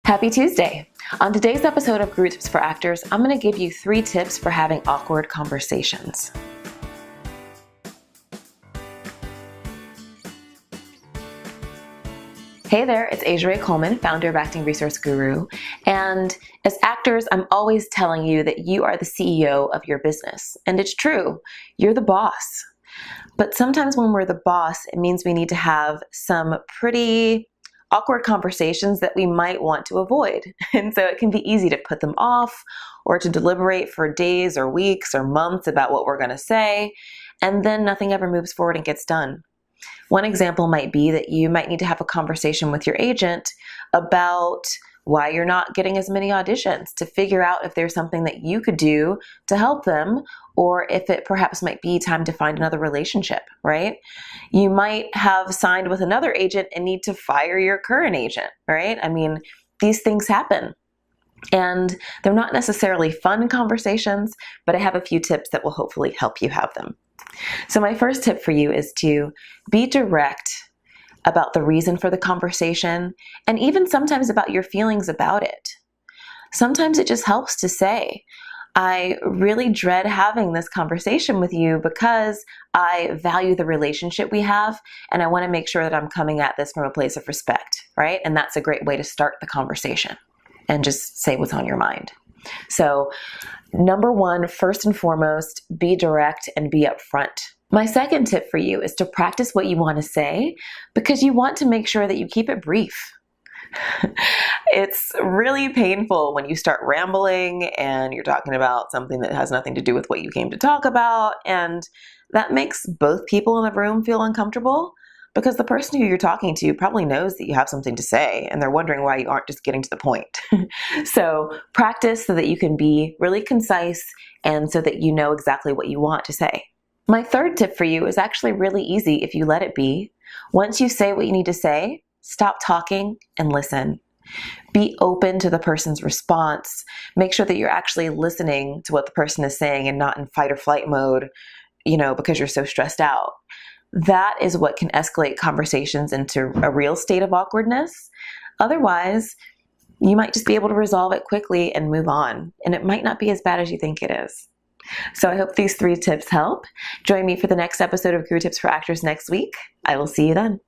Happy Tuesday! On today's episode of Guru Tips for Actors, I'm going to give you 3 tips for having awkward conversations. Hey there, it's Asia Ray Coleman, founder of Acting Resource Guru, and as actors, I'm always telling you that you are the CEO of your business, and it's true, you're the boss. But sometimes when we're the boss, it means we need to have some pretty awkward conversations that we might want to avoid. And so it can be easy to put them off or to deliberate for days or weeks or months about what we're going to say, and then nothing ever moves forward and gets done. One example might be that you might need to have a conversation with your agent about why you're not getting as many auditions, to figure out if there's something that you could do to help them, or if it perhaps might be time to find another relationship, right? You might have signed with another agent and need to fire your current agent, right? I mean, these things happen. And they're not necessarily fun conversations, but I have a few tips that will hopefully help you have them. So my first tip for you is to be direct about the reason for the conversation, and even sometimes about your feelings about it. Sometimes it just helps to say, I really dread having this conversation with you because I value the relationship we have, and I want to make sure that I'm coming at this from a place of respect, right? And that's a great way to start the conversation and just say what's on your mind. So, number 1, first and foremost, be direct and be upfront. My second tip for you is to practice what you want to say, because you want to make sure that you keep it brief. It's really painful when you start rambling and you're talking about something that has nothing to do with what you came to talk about, and that makes both people in the room feel uncomfortable, because the person who you're talking to probably knows that you have something to say and they're wondering why you aren't just getting to the point. So practice so that you can be really concise and so that you know exactly what you want to say. My third tip for you is actually really easy if you let it be. Once you say what you need to say, stop talking and listen. Be open to the person's response. Make sure that you're actually listening to what the person is saying and not in fight or flight mode, because you're so stressed out. That is what can escalate conversations into a real state of awkwardness. Otherwise, you might just be able to resolve it quickly and move on, and it might not be as bad as you think it is. So I hope these 3 tips help. Join me for the next episode of Guru Tips for Actors next week. I will see you then.